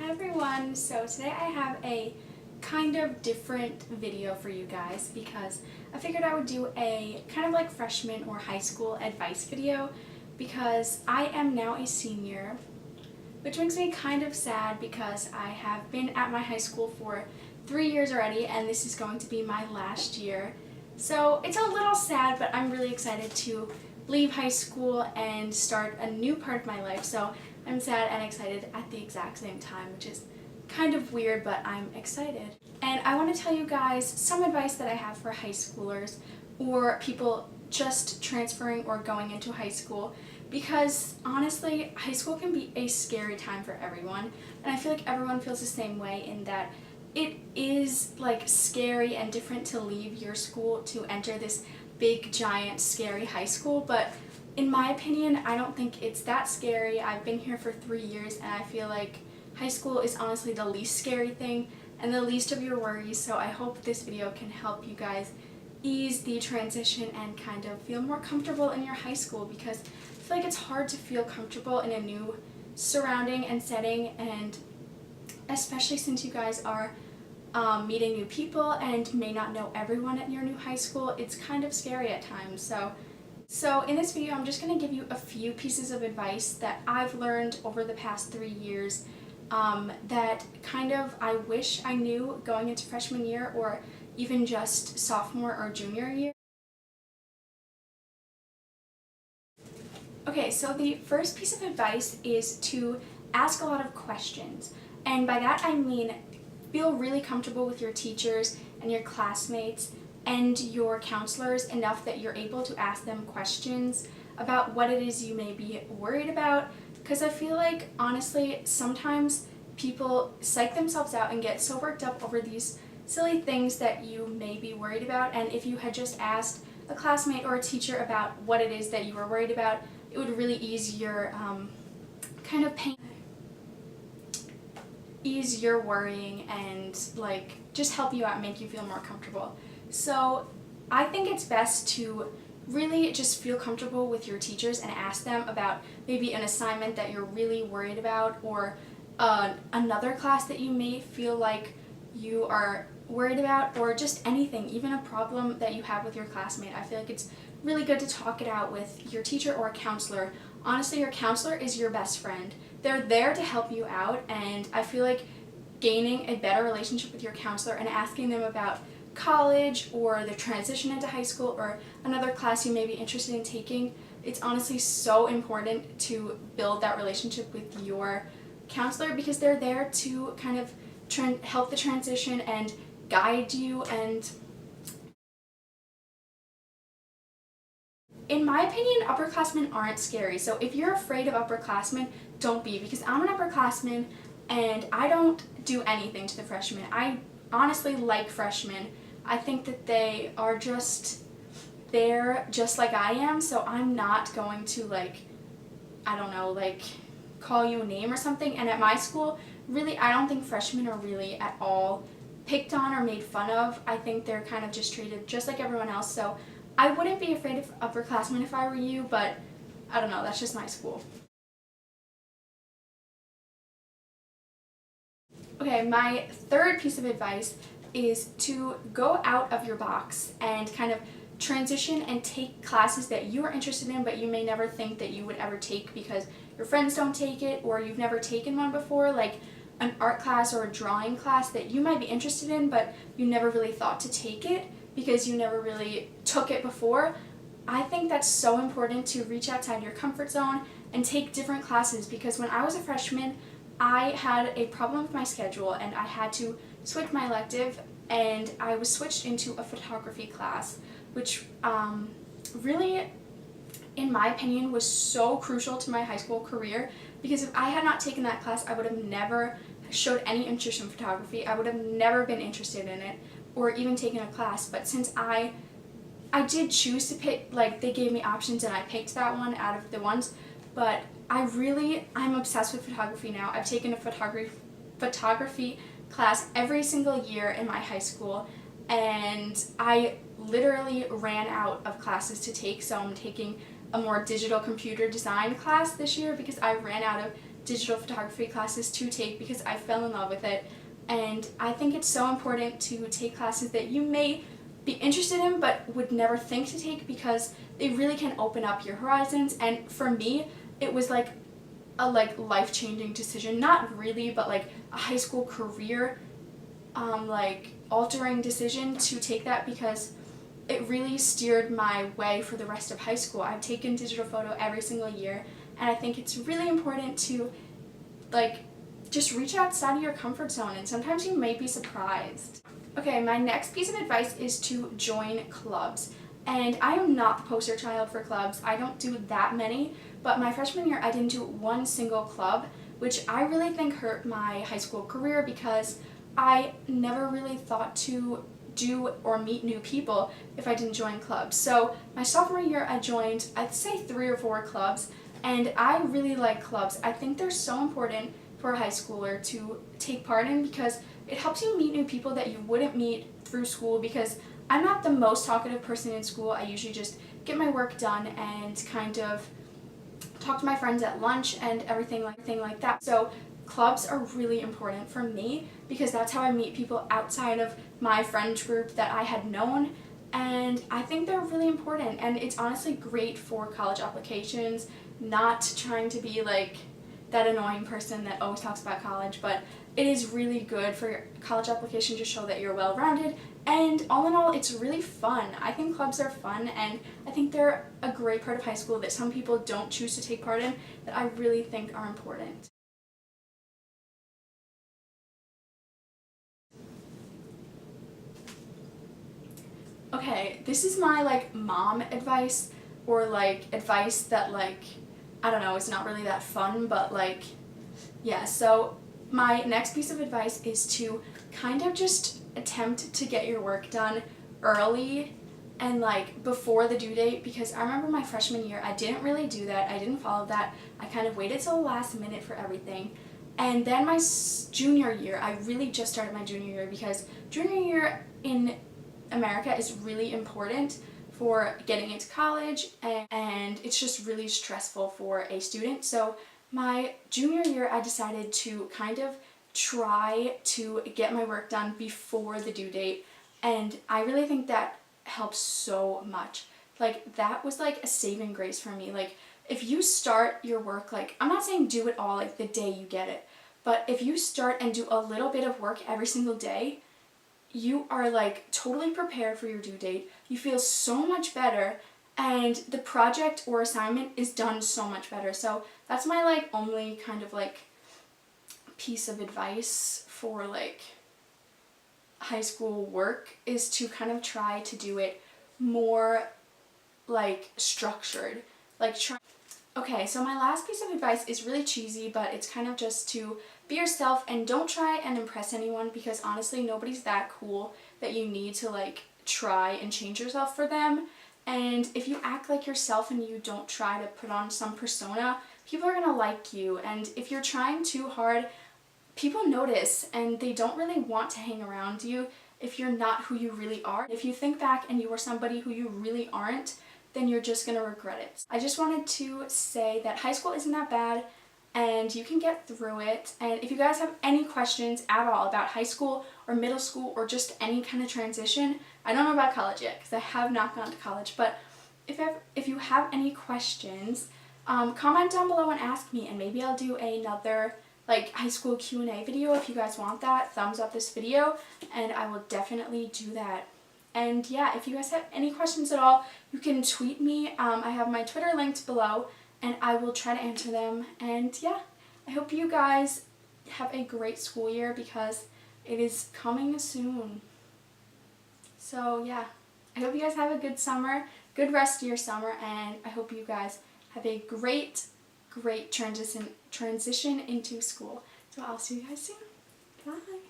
Hi everyone, so today I have a kind of different video for you guys because I figured I would do a kind of like freshman or high school advice video because I am now a senior, which makes me kind of sad because I have been at my high school for 3 years already and this is going to be my last year. So it's a little sad, but I'm really excited to leave high school and start a new part of my life. So I'm sad and excited at the exact same time, which is kind of weird, but I'm excited. And I want to tell you guys some advice that I have for high schoolers or people just transferring or going into high school, because honestly, high school can be a scary time for everyone, and I feel like everyone feels the same way in that it is like scary and different to leave your school to enter this big, giant, scary high school, but in my opinion, I don't think it's that scary. I've been here for 3 years and I feel like high school is honestly the least scary thing and the least of your worries, so I hope this video can help you guys ease the transition and kind of feel more comfortable in your high school, because I feel like it's hard to feel comfortable in a new surrounding and setting, and especially since you guys are meeting new people and may not know everyone at your new high school, it's kind of scary at times. So in this video, I'm just going to give you a few pieces of advice that I've learned over the past 3 years that kind of I wish I knew going into freshman year or even just sophomore or junior year. Okay, so the first piece of advice is to ask a lot of questions. And by that I mean feel really comfortable with your teachers and your classmates and your counselors enough that you're able to ask them questions about what it is you may be worried about, because I feel like honestly sometimes people psych themselves out and get so worked up over these silly things that you may be worried about, and if you had just asked a classmate or a teacher about what it is that you were worried about, it would really ease your kind of pain, ease your worrying, and like just help you out and make you feel more comfortable. So I think it's best to really just feel comfortable with your teachers and ask them about maybe an assignment that you're really worried about, or another class that you may feel like you are worried about, or just anything, even a problem that you have with your classmate. I feel like it's really good to talk it out with your teacher or a counselor. Honestly, your counselor is your best friend. They're there to help you out, and I feel like gaining a better relationship with your counselor and asking them about college or the transition into high school or another class you may be interested in taking, it's honestly so important to build that relationship with your counselor, because they're there to kind of help the transition and guide you. And in my opinion, upperclassmen aren't scary. So if you're afraid of upperclassmen, don't be, because I'm an upperclassman and I don't do anything to the freshmen. I honestly like freshmen. I think that they are just there just like I am, so I'm not going to call you a name or something. And at my school, really, I don't think freshmen are really at all picked on or made fun of. I think they're kind of just treated just like everyone else, so I wouldn't be afraid of upperclassmen if I were you, but I don't know, that's just my school. Okay, my third piece of advice is to go out of your box and kind of transition and take classes that you are interested in but you may never think that you would ever take because your friends don't take it or you've never taken one before, like an art class or a drawing class that you might be interested in but you never really thought to take it because you never really took it before. I think that's so important to reach outside your comfort zone and take different classes, because when I was a freshman I had a problem with my schedule and I had to switch my elective, and I was switched into a photography class, which really, in my opinion, was so crucial to my high school career, because if I had not taken that class, I would have never showed any interest in photography. I would have never been interested in it or even taken a class. But since I did choose to pick, like they gave me options and I picked that one out of the ones, but I'm obsessed with photography now. I've taken a photography class every single year in my high school, and I literally ran out of classes to take, so I'm taking a more digital computer design class this year because I ran out of digital photography classes to take because I fell in love with it, and I think it's so important to take classes that you may be interested in but would never think to take because they really can open up your horizons. And for me, it was like a life-changing decision, not really, but like a high school career altering decision to take that because it really steered my way for the rest of high school. I've taken digital photo every single year, and I think it's really important to just reach outside of your comfort zone, and sometimes you may be surprised. Okay, my next piece of advice is to join clubs. And I am not the poster child for clubs. I don't do that many, but my freshman year I didn't do one single club, which I really think hurt my high school career because I never really thought to do or meet new people if I didn't join clubs. So my sophomore year I joined, I'd say 3 or 4 clubs, and I really like clubs. I think they're so important for a high schooler to take part in because it helps you meet new people that you wouldn't meet through school, because I'm not the most talkative person in school. I usually just get my work done and kind of talk to my friends at lunch and everything like that. So clubs are really important for me because that's how I meet people outside of my friend group that I had known, and I think they're really important, and it's honestly great for college applications. Not trying to be like that annoying person that always talks about college, but it is really good for your college application to show that you're well-rounded, and all in all, it's really fun. I think clubs are fun, and I think they're a great part of high school that some people don't choose to take part in that I really think are important. Okay, this is my mom advice, or advice that I don't know, it's not really that fun, but yeah, so my next piece of advice is to kind of just attempt to get your work done early and before the due date, because I remember my freshman year I didn't really do that. I didn't follow that. I kind of waited till the last minute for everything. And then my junior year, I really just started my junior year because junior year in America is really important for getting into college, and it's just really stressful for a student. So my junior year I decided to kind of try to get my work done before the due date, and I really think that helps so much. That was a saving grace for me. If you start your work, I'm not saying do it all the day you get it, but if you start and do a little bit of work every single day, you are totally prepared for your due date. You feel so much better, and the project or assignment is done so much better. So that's my only kind of piece of advice for high school work, is to kind of try to do it more structured. Okay, so my last piece of advice is really cheesy, but it's kind of just to be yourself and don't try and impress anyone, because honestly nobody's that cool that you need to try and change yourself for them. And if you act like yourself and you don't try to put on some persona, people are gonna like you. And if you're trying too hard, people notice and they don't really want to hang around you if you're not who you really are. If you think back and you are somebody who you really aren't, then you're just gonna regret it. I just wanted to say that high school isn't that bad and you can get through it. And if you guys have any questions at all about high school or middle school or just any kind of transition, I don't know about college yet because I have not gone to college, but if you have any questions, comment down below and ask me, and maybe I'll do another high school Q&A video if you guys want that. Thumbs up this video and I will definitely do that. And yeah, if you guys have any questions at all, you can tweet me. I have my Twitter linked below and I will try to answer them. And yeah, I hope you guys have a great school year because it is coming soon. So yeah, I hope you guys have a good summer, good rest of your summer, and I hope you guys have a great transition into school. So I'll see you guys soon. Bye.